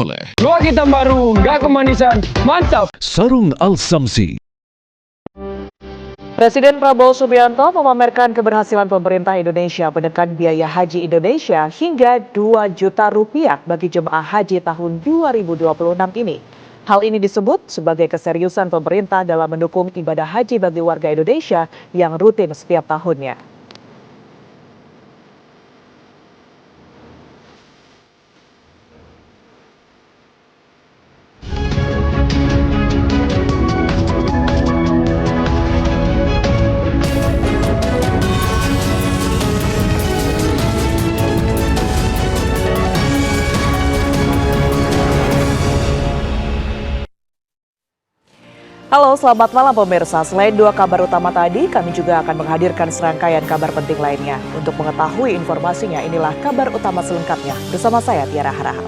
oleh Luar hitam baru, nggak kemanisan, mantap. Sarung Al-Samsi. Presiden Prabowo Subianto memamerkan keberhasilan pemerintah Indonesia menekan biaya haji Indonesia hingga 2 juta rupiah bagi jemaah haji tahun 2026 ini. Hal ini disebut sebagai keseriusan pemerintah dalam mendukung ibadah haji bagi warga Indonesia yang rutin setiap tahunnya. Halo, selamat malam pemirsa. Selain 2 kabar utama tadi, kami juga akan menghadirkan serangkaian kabar penting lainnya. Untuk mengetahui informasinya, inilah kabar utama selengkapnya. Bersama saya, Tiara Harahap.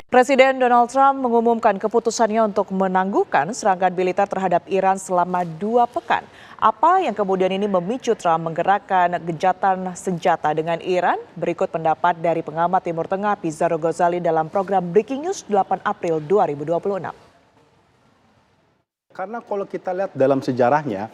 Presiden Donald Trump mengumumkan keputusannya untuk menangguhkan serangan militer terhadap Iran selama 2 pekan. Apa yang kemudian ini memicu Trump menggerakkan gencatan senjata dengan Iran? Berikut pendapat dari pengamat Timur Tengah Pizarro Ghazali dalam program Breaking News 8 April 2026. Karena kalau kita lihat dalam sejarahnya,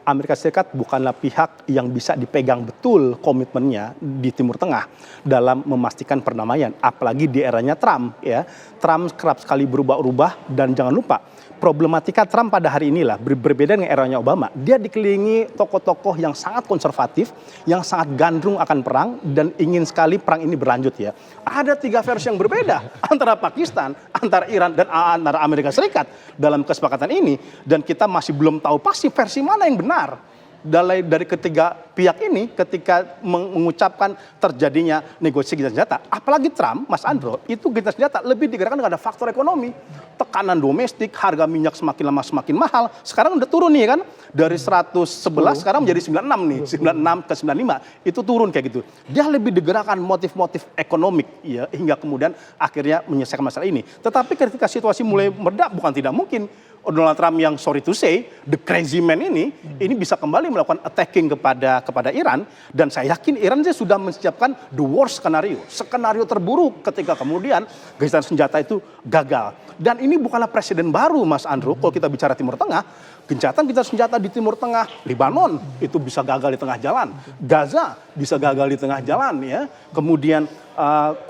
Amerika Serikat bukanlah pihak yang bisa dipegang betul komitmennya di Timur Tengah dalam memastikan perdamaian, apalagi di eranya Trump. Ya, Trump kerap sekali berubah-ubah dan jangan lupa problematika Trump pada hari inilah berbeda dengan eranya Obama. Dia dikelilingi tokoh-tokoh yang sangat konservatif, yang sangat gandrung akan perang dan ingin sekali perang ini berlanjut ya. Ada 3 versi yang berbeda antara Pakistan, antara Iran dan antara Amerika Serikat dalam kesepakatan ini, dan kita masih belum tahu pasti versi mana yang benar. Dari ketiga pihak ini ketika mengucapkan terjadinya negosiasi gencatan senjata, apalagi Trump, Mas Andro, itu gencatan senjata lebih digerakkan dengan ada faktor ekonomi, tekanan domestik, harga minyak semakin lama semakin mahal. Sekarang udah turun nih kan, dari 111 sekarang menjadi 96 nih, 96 ke 95 itu turun kayak gitu. Dia lebih digerakkan motif-motif ekonomik ya, hingga kemudian akhirnya menyelesaikan masalah ini. Tetapi ketika situasi mulai meredak, bukan tidak mungkin Donald Trump yang sorry to say, the crazy man ini bisa kembali melakukan attacking kepada Iran, dan saya yakin Iran sudah menyiapkan the worst skenario terburuk ketika kemudian gencatan senjata itu gagal. Dan ini bukanlah presiden baru, Mas Andrew, kalau kita bicara Timur Tengah. Gencatan senjata di Timur Tengah, Lebanon itu bisa gagal di tengah jalan, Gaza bisa gagal di tengah jalan ya. Kemudian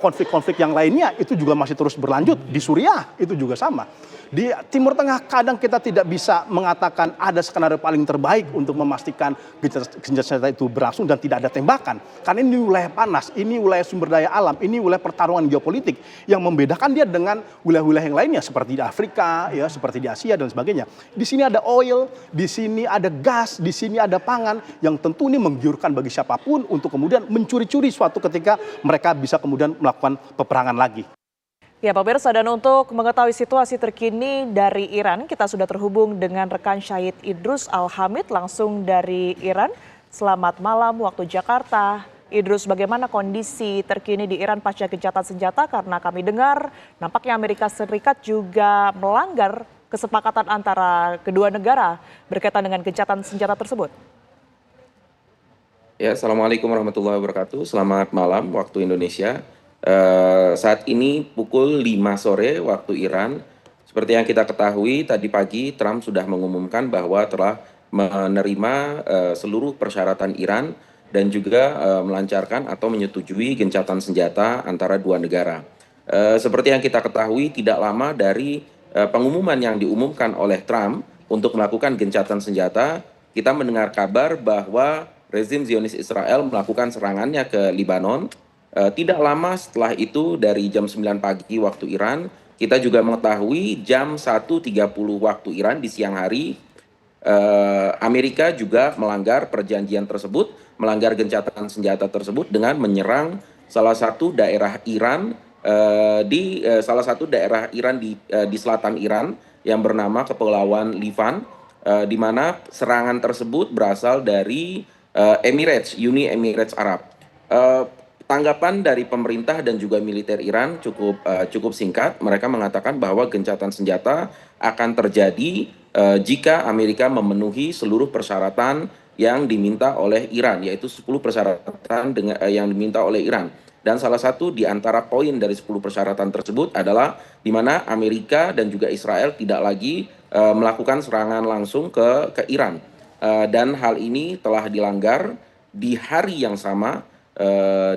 konflik-konflik yang lainnya itu juga masih terus berlanjut, di Suriah itu juga sama. Di Timur Tengah kadang kita tidak bisa mengatakan ada skenario paling terbaik untuk memastikan gencatan senjata itu berlangsung dan tidak ada tembakan. Karena ini wilayah panas, ini wilayah sumber daya alam, ini wilayah pertarungan geopolitik yang membedakan dia dengan wilayah-wilayah yang lainnya seperti di Afrika, ya, seperti di Asia dan sebagainya. Di sini ada oil, di sini ada gas, di sini ada pangan yang tentu ini menggiurkan bagi siapapun untuk kemudian mencuri-curi suatu ketika mereka bisa kemudian melakukan peperangan lagi. Ya pemirsa, dan untuk mengetahui situasi terkini dari Iran, kita sudah terhubung dengan rekan Syahid Idrus Al-Hamid langsung dari Iran. Selamat malam waktu Jakarta. Idrus, bagaimana kondisi terkini di Iran pasca gencatan senjata? Karena kami dengar nampaknya Amerika Serikat juga melanggar kesepakatan antara kedua negara berkaitan dengan gencatan senjata tersebut. Ya, Assalamualaikum warahmatullahi wabarakatuh. Selamat malam waktu Indonesia. Saat ini pukul 5 sore waktu Iran. Seperti yang kita ketahui, tadi pagi Trump sudah mengumumkan bahwa telah menerima seluruh persyaratan Iran dan juga melancarkan atau menyetujui gencatan senjata antara dua negara. Seperti yang kita ketahui, tidak lama dari pengumuman yang diumumkan oleh Trump untuk melakukan gencatan senjata, kita mendengar kabar bahwa rezim Zionis Israel melakukan serangannya ke Lebanon. Tidak lama setelah itu, dari jam 9 pagi waktu Iran, kita juga mengetahui jam 1.30 waktu Iran di siang hari, Amerika juga melanggar perjanjian tersebut, melanggar gencatan senjata tersebut dengan menyerang salah satu daerah Iran di selatan Iran yang bernama Kepulauan Livan, di mana serangan tersebut berasal dari Uni Emirates Arab. Tanggapan dari pemerintah dan juga militer Iran cukup singkat. Mereka mengatakan bahwa gencatan senjata akan terjadi jika Amerika memenuhi seluruh persyaratan yang diminta oleh Iran, yaitu 10 persyaratan yang diminta oleh Iran. Dan salah satu di antara poin dari 10 persyaratan tersebut adalah di mana Amerika dan juga Israel tidak lagi melakukan serangan langsung ke Iran. Dan hal ini telah dilanggar di hari yang sama,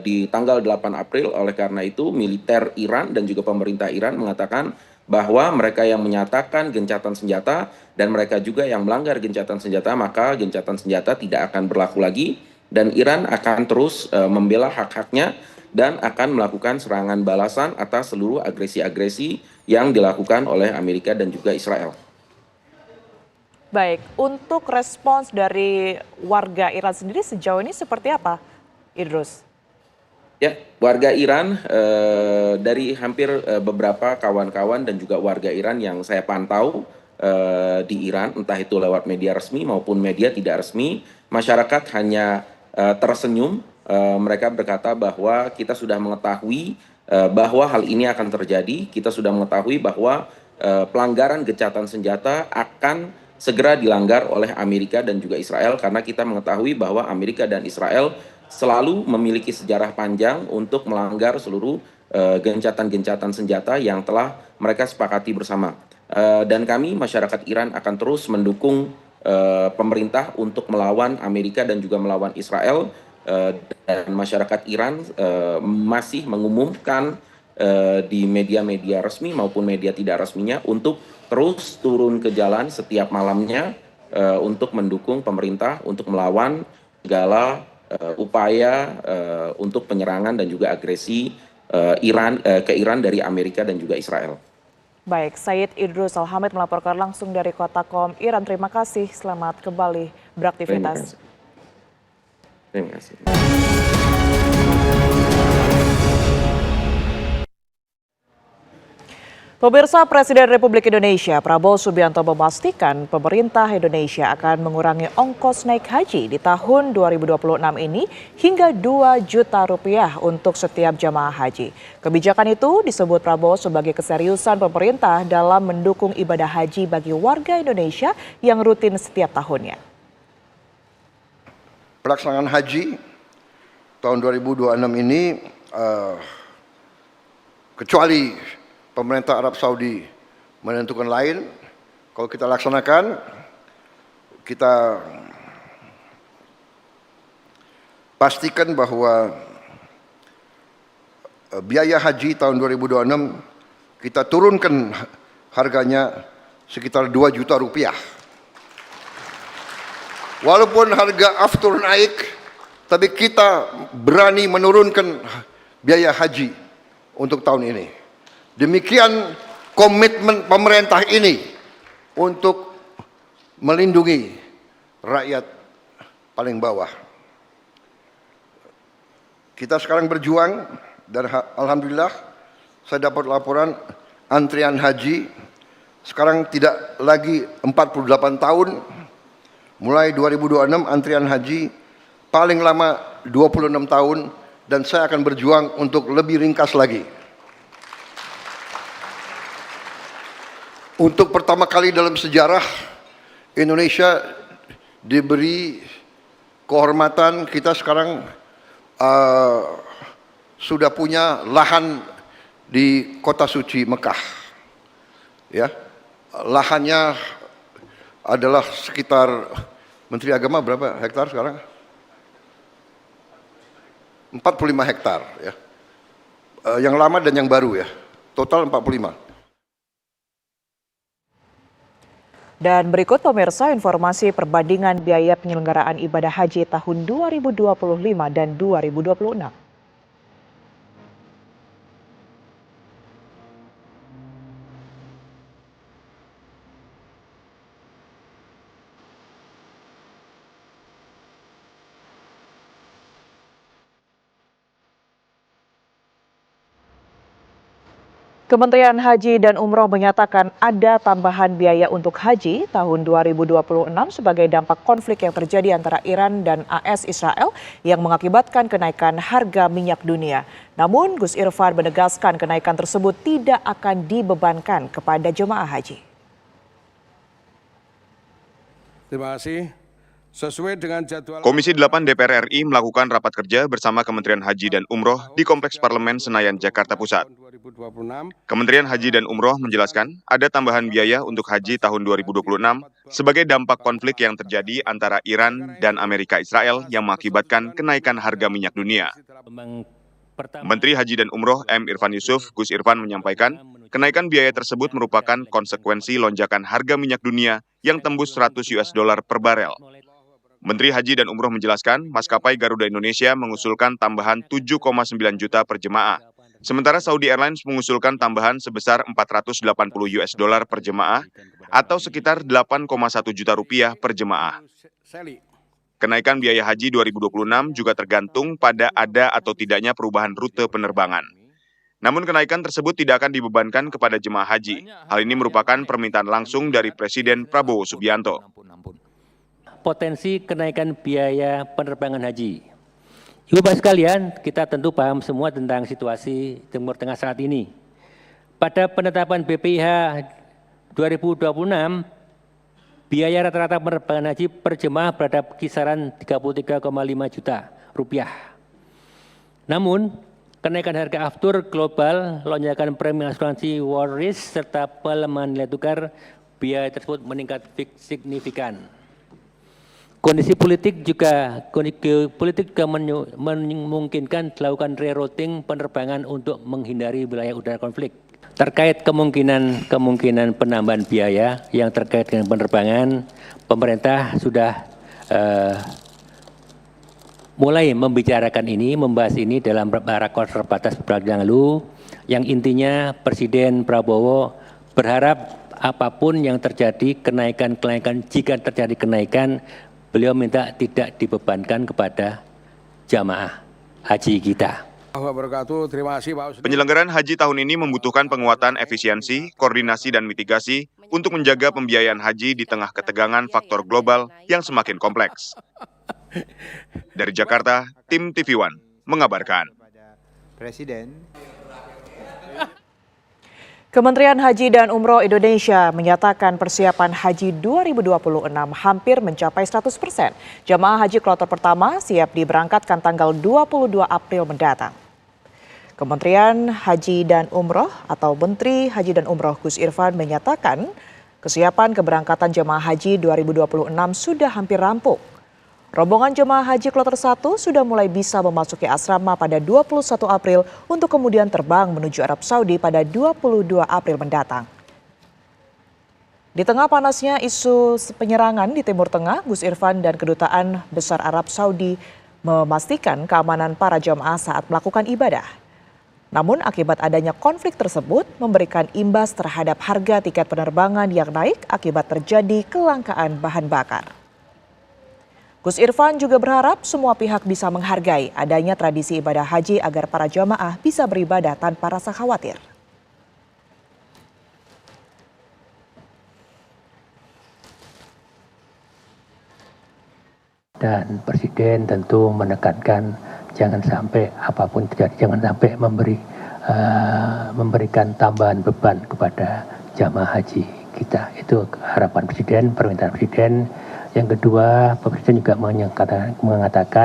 di tanggal 8 April. Oleh karena itu militer Iran dan juga pemerintah Iran mengatakan bahwa mereka yang menyatakan gencatan senjata dan mereka juga yang melanggar gencatan senjata, maka gencatan senjata tidak akan berlaku lagi dan Iran akan terus membela hak-haknya dan akan melakukan serangan balasan atas seluruh agresi-agresi yang dilakukan oleh Amerika dan juga Israel. Baik, untuk respons dari warga Iran sendiri sejauh ini seperti apa, Idrus? Ya, warga Iran dari hampir beberapa kawan-kawan dan juga warga Iran yang saya pantau di Iran, entah itu lewat media resmi maupun media tidak resmi, masyarakat hanya tersenyum. Mereka berkata bahwa kita sudah mengetahui bahwa hal ini akan terjadi, kita sudah mengetahui bahwa pelanggaran gencatan senjata akan segera dilanggar oleh Amerika dan juga Israel karena kita mengetahui bahwa Amerika dan Israel selalu memiliki sejarah panjang untuk melanggar seluruh gencatan-gencatan senjata yang telah mereka sepakati bersama. Dan kami masyarakat Iran akan terus mendukung pemerintah untuk melawan Amerika dan juga melawan Israel. Dan masyarakat Iran masih mengumumkan di media-media resmi maupun media tidak resminya untuk terus turun ke jalan setiap malamnya untuk mendukung pemerintah untuk melawan segala upaya untuk penyerangan dan juga agresi ke Iran dari Amerika dan juga Israel. Baik, Said Idrus Alhamid melaporkan langsung dari Kota Qom, Iran. Terima kasih, selamat kembali beraktivitas. Terima kasih. Pemirsa, Presiden Republik Indonesia Prabowo Subianto memastikan pemerintah Indonesia akan mengurangi ongkos naik haji di tahun 2026 ini hingga 2 juta rupiah untuk setiap jamaah haji. Kebijakan itu disebut Prabowo sebagai keseriusan pemerintah dalam mendukung ibadah haji bagi warga Indonesia yang rutin setiap tahunnya. Pelaksanaan haji tahun 2026 ini kecuali pemerintah Arab Saudi menentukan lain, kalau kita laksanakan, kita pastikan bahwa biaya haji tahun 2026 kita turunkan harganya sekitar 2 juta rupiah. Walaupun harga aftur naik, tapi kita berani menurunkan biaya haji untuk tahun ini. Demikian komitmen pemerintah ini untuk melindungi rakyat paling bawah. Kita sekarang berjuang dan alhamdulillah saya dapat laporan antrian haji sekarang tidak lagi 48 tahun. Mulai 2026 antrian haji paling lama 26 tahun dan saya akan berjuang untuk lebih ringkas lagi. Untuk pertama kali dalam sejarah Indonesia diberi kehormatan, kita sekarang sudah punya lahan di kota suci Mekah. Ya, lahannya adalah sekitar, Menteri Agama berapa hektar sekarang? 45 hektar ya. Yang lama dan yang baru ya. Total 45. Dan berikut pemirsa informasi perbandingan biaya penyelenggaraan ibadah haji tahun 2025 dan 2026. Kementerian Haji dan Umroh menyatakan ada tambahan biaya untuk haji tahun 2026 sebagai dampak konflik yang terjadi antara Iran dan AS Israel yang mengakibatkan kenaikan harga minyak dunia. Namun Gus Irfan menegaskan kenaikan tersebut tidak akan dibebankan kepada jemaah haji. Terima kasih. Sesuai dengan jadwal Komisi 8 DPR RI melakukan rapat kerja bersama Kementerian Haji dan Umroh di Kompleks Parlemen Senayan, Jakarta Pusat. 2026 Kementerian Haji dan Umroh menjelaskan ada tambahan biaya untuk haji tahun 2026 sebagai dampak konflik yang terjadi antara Iran dan Amerika Israel yang mengakibatkan kenaikan harga minyak dunia. Menteri Haji dan Umroh M. Irfan Yusuf, Gus Irfan menyampaikan, kenaikan biaya tersebut merupakan konsekuensi lonjakan harga minyak dunia yang tembus 100 US dollar per barel. Menteri Haji dan Umroh menjelaskan, maskapai Garuda Indonesia mengusulkan tambahan 7,9 juta per jemaah. Sementara Saudi Airlines mengusulkan tambahan sebesar 480 US dollar per jemaah atau sekitar 8,1 juta rupiah per jemaah. Kenaikan biaya haji 2026 juga tergantung pada ada atau tidaknya perubahan rute penerbangan. Namun kenaikan tersebut tidak akan dibebankan kepada jemaah haji. Hal ini merupakan permintaan langsung dari Presiden Prabowo Subianto. Potensi kenaikan biaya penerbangan haji. Ibu Bapak sekalian, kita tentu paham semua tentang situasi Timur Tengah saat ini. Pada penetapan BPIH 2026, biaya rata-rata penerbangan haji per jemaah berada kisaran 33,5 juta rupiah. Namun, kenaikan harga aftur global, lonjakan premi asuransi war risk, serta pelemahan nilai tukar, biaya tersebut meningkat signifikan. Kondisi politik juga memungkinkan dilakukan rerouting penerbangan untuk menghindari wilayah udara konflik. Terkait kemungkinan penambahan biaya yang terkait dengan penerbangan, pemerintah sudah mulai membahas ini dalam rakornas terbatas beberapa yang lalu, yang intinya Presiden Prabowo berharap apapun yang terjadi, jika terjadi kenaikan, beliau minta tidak dibebankan kepada jamaah haji kita. Terima kasih Pak. Penyelenggaraan haji tahun ini membutuhkan penguatan efisiensi, koordinasi, dan mitigasi untuk menjaga pembiayaan haji di tengah ketegangan faktor global yang semakin kompleks. Dari Jakarta, tim TV One mengabarkan. Kementerian Haji dan Umroh Indonesia menyatakan persiapan haji 2026 hampir mencapai 100%. Jemaah haji kloter pertama siap diberangkatkan tanggal 22 April mendatang. Kementerian Haji dan Umroh atau Menteri Haji dan Umroh Gus Irfan menyatakan kesiapan keberangkatan jemaah haji 2026 sudah hampir rampung. Rombongan jemaah haji kloter 1 sudah mulai bisa memasuki asrama pada 21 April untuk kemudian terbang menuju Arab Saudi pada 22 April mendatang. Di tengah panasnya isu penyerangan di Timur Tengah, Gus Irfan dan Kedutaan Besar Arab Saudi memastikan keamanan para jemaah saat melakukan ibadah. Namun akibat adanya konflik tersebut memberikan imbas terhadap harga tiket penerbangan yang naik akibat terjadi kelangkaan bahan bakar. Gus Irfan juga berharap semua pihak bisa menghargai adanya tradisi ibadah haji agar para jamaah bisa beribadah tanpa rasa khawatir. Dan Presiden tentu menekankan jangan sampai apapun terjadi, jangan sampai memberikan tambahan beban kepada jamaah haji kita. Itu harapan Presiden, permintaan Presiden. Yang kedua, Presiden juga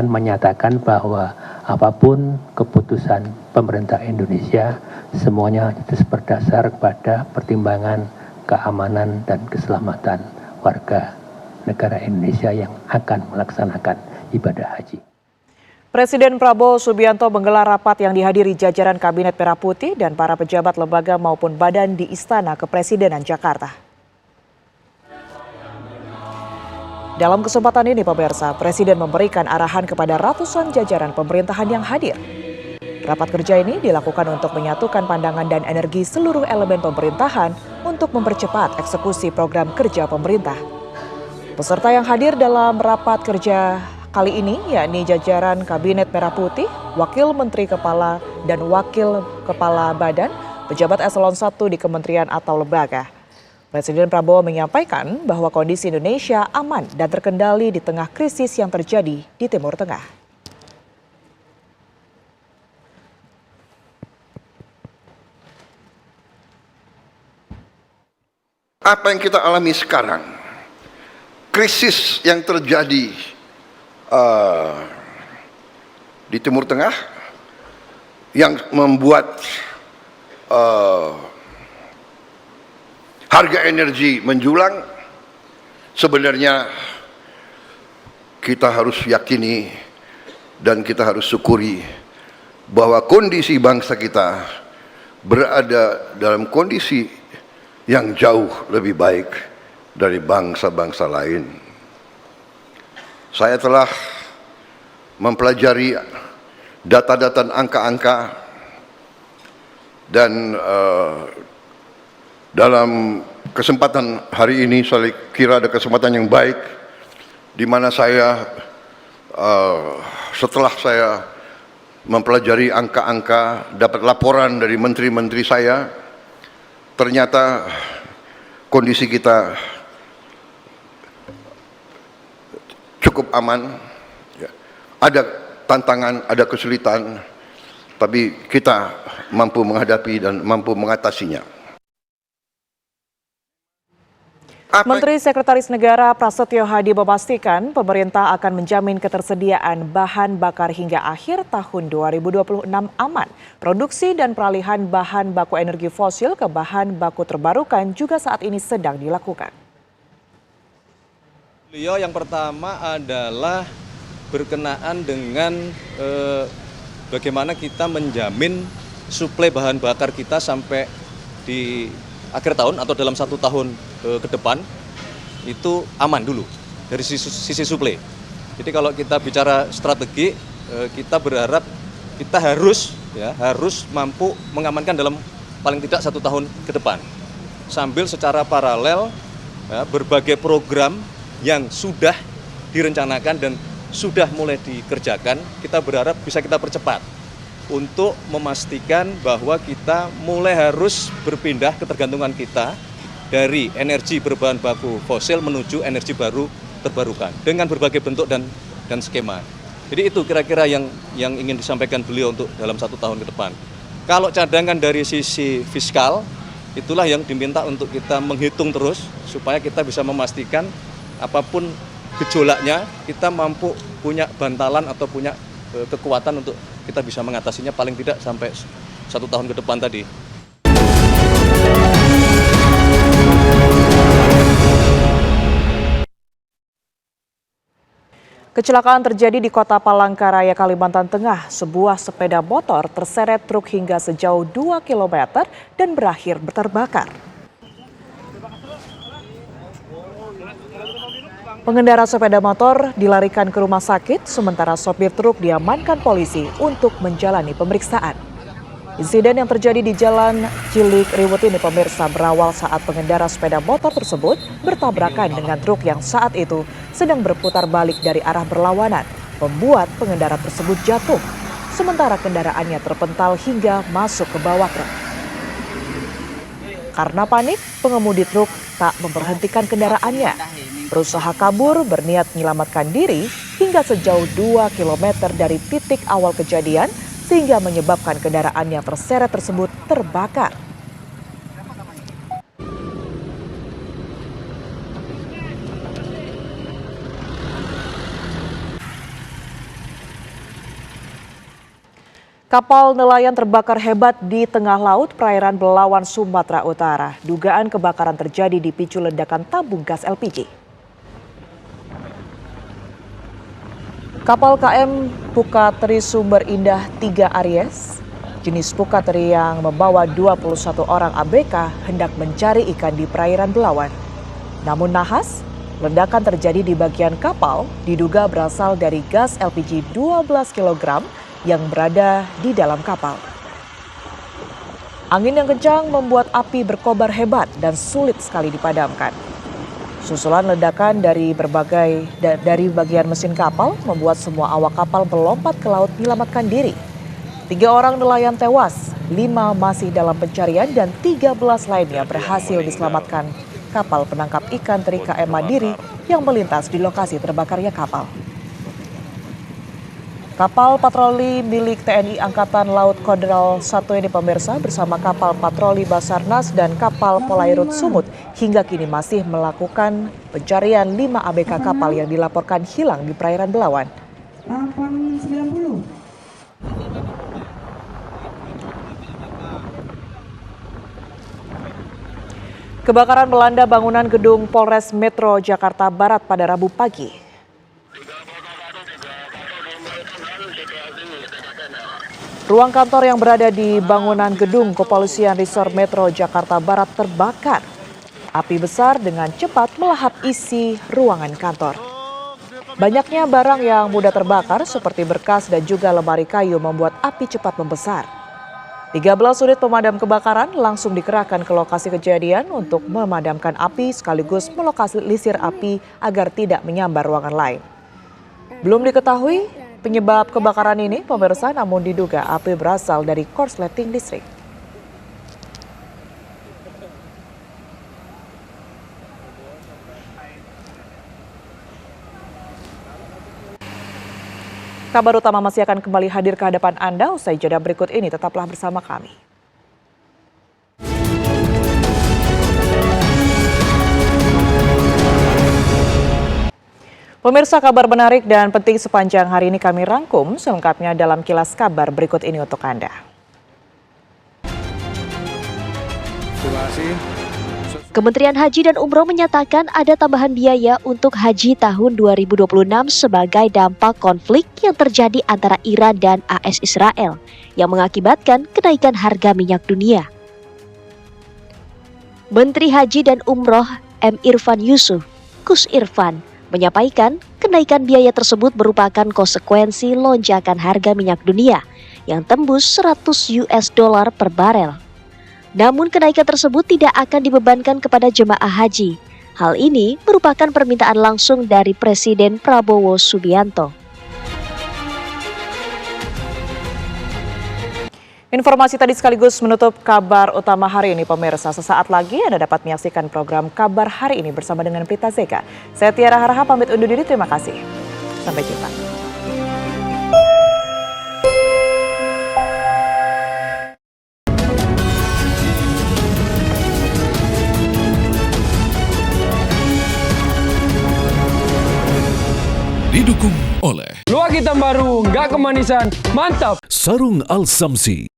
menyatakan bahwa apapun keputusan pemerintah Indonesia, semuanya itu berdasar pada pertimbangan keamanan dan keselamatan warga negara Indonesia yang akan melaksanakan ibadah haji. Presiden Prabowo Subianto menggelar rapat yang dihadiri jajaran Kabinet Merah Putih dan para pejabat lembaga maupun badan di Istana Kepresidenan Jakarta. Dalam kesempatan ini pemirsa, Presiden memberikan arahan kepada ratusan jajaran pemerintahan yang hadir. Rapat kerja ini dilakukan untuk menyatukan pandangan dan energi seluruh elemen pemerintahan untuk mempercepat eksekusi program kerja pemerintah. Peserta yang hadir dalam rapat kerja kali ini yakni jajaran Kabinet Merah Putih, Wakil Menteri Kepala dan Wakil Kepala Badan, pejabat eselon 1 di kementerian atau lembaga. Presiden Prabowo menyampaikan bahwa kondisi Indonesia aman dan terkendali di tengah krisis yang terjadi di Timur Tengah. Apa yang kita alami sekarang krisis yang terjadi di Timur Tengah yang membuat harga energi menjulang, sebenarnya kita harus yakini dan kita harus syukuri bahwa kondisi bangsa kita berada dalam kondisi yang jauh lebih baik dari bangsa-bangsa lain. Saya telah mempelajari data-data angka-angka dan dalam kesempatan hari ini saya kira ada kesempatan yang baik di mana saya setelah saya mempelajari angka-angka, dapat laporan dari menteri-menteri saya, ternyata kondisi kita cukup aman. Ada tantangan, ada kesulitan, tapi kita mampu menghadapi dan mampu mengatasinya. Menteri Sekretaris Negara Prasetyo Hadi memastikan pemerintah akan menjamin ketersediaan bahan bakar hingga akhir tahun 2026 aman. Produksi dan peralihan bahan baku energi fosil ke bahan baku terbarukan juga saat ini sedang dilakukan. Beliau yang pertama adalah berkenaan dengan bagaimana kita menjamin suplai bahan bakar kita sampai di akhir tahun atau dalam 1 tahun ke depan itu aman dulu dari sisi suplai. Jadi kalau kita bicara strategi, kita berharap kita harus mampu mengamankan dalam paling tidak 1 tahun ke depan. Sambil secara paralel berbagai program yang sudah direncanakan dan sudah mulai dikerjakan, kita berharap bisa kita percepat untuk memastikan bahwa kita mulai harus berpindah ketergantungan kita dari energi berbahan baku fosil menuju energi baru terbarukan dengan berbagai bentuk dan skema. Jadi itu kira-kira yang ingin disampaikan beliau untuk dalam 1 tahun ke depan. Kalau cadangan dari sisi fiskal, itulah yang diminta untuk kita menghitung terus supaya kita bisa memastikan apapun gejolaknya, kita mampu punya bantalan atau punya kekuatan untuk kita bisa mengatasinya paling tidak sampai 1 tahun ke depan tadi. Kecelakaan terjadi di Kota Palangkaraya, Kalimantan Tengah. Sebuah sepeda motor terseret truk hingga sejauh 2 km dan berakhir terbakar. Pengendara sepeda motor dilarikan ke rumah sakit, sementara sopir truk diamankan polisi untuk menjalani pemeriksaan. Insiden yang terjadi di Jalan Cilik Riwut ini pemirsa berawal saat pengendara sepeda motor tersebut bertabrakan dengan truk yang saat itu sedang berputar balik dari arah berlawanan, membuat pengendara tersebut jatuh, sementara kendaraannya terpental hingga masuk ke bawah truk. Karena panik, pengemudi truk tak memberhentikan kendaraannya. Berusaha kabur berniat menyelamatkan diri hingga sejauh 2 km dari titik awal kejadian sehingga menyebabkan kendaraan yang terseret tersebut terbakar. Kapal nelayan terbakar hebat di tengah laut perairan Belawan, Sumatera Utara. Dugaan kebakaran terjadi dipicu ledakan tabung gas LPG. Kapal KM Pukateri Sumber Indah 3 Aries, jenis Pukateri yang membawa 21 orang ABK hendak mencari ikan di perairan Belawan. Namun nahas, ledakan terjadi di bagian kapal diduga berasal dari gas LPG 12 kg yang berada di dalam kapal. Angin yang kencang membuat api berkobar hebat dan sulit sekali dipadamkan. Susulan ledakan dari bagian mesin kapal membuat semua awak kapal melompat ke laut menyelamatkan diri. 3 orang nelayan tewas, 5 masih dalam pencarian dan 13 lainnya berhasil diselamatkan kapal penangkap ikan teri KM Mandiri yang melintas di lokasi terbakarnya kapal. Kapal patroli milik TNI Angkatan Laut Kodral 1 ini pemirsa bersama kapal patroli Basarnas dan kapal Polairut Sumut hingga kini masih melakukan pencarian 5 ABK kapal yang dilaporkan hilang di perairan Belawan. Kebakaran melanda bangunan gedung Polres Metro Jakarta Barat pada Rabu pagi. Ruang kantor yang berada di bangunan gedung Kepolisian Resort Metro Jakarta Barat terbakar. Api besar dengan cepat melahap isi ruangan kantor. Banyaknya barang yang mudah terbakar seperti berkas dan juga lemari kayu membuat api cepat membesar. 13 unit pemadam kebakaran langsung dikerahkan ke lokasi kejadian untuk memadamkan api sekaligus melokalisir api agar tidak menyambar ruangan lain. Belum diketahui penyebab kebakaran ini, pemirsa, namun diduga api berasal dari korsleting listrik. Kabar utama masih akan kembali hadir ke hadapan Anda usai jeda berikut ini. Tetaplah bersama kami. Pemirsa, kabar menarik dan penting sepanjang hari ini kami rangkum selengkapnya dalam kilas kabar berikut ini untuk Anda. Terima kasih. Kementerian Haji dan Umroh menyatakan ada tambahan biaya untuk haji tahun 2026 sebagai dampak konflik yang terjadi antara Iran dan AS Israel yang mengakibatkan kenaikan harga minyak dunia. Menteri Haji dan Umroh M. Irfan Yusuf, Kus Irfan, menyampaikan kenaikan biaya tersebut merupakan konsekuensi lonjakan harga minyak dunia yang tembus $100 per barel. Namun kenaikan tersebut tidak akan dibebankan kepada jemaah haji. Hal ini merupakan permintaan langsung dari Presiden Prabowo Subianto. Informasi tadi sekaligus menutup kabar utama hari ini, pemirsa. Sesaat lagi Anda dapat menyaksikan program Kabar Hari Ini bersama dengan Prita Zeka. Saya Tiara Harha pamit undur diri, terima kasih. Sampai jumpa. Didukung oleh Luak hitam baru, nggak kemanisan, mantap. Sarung Al Samsi.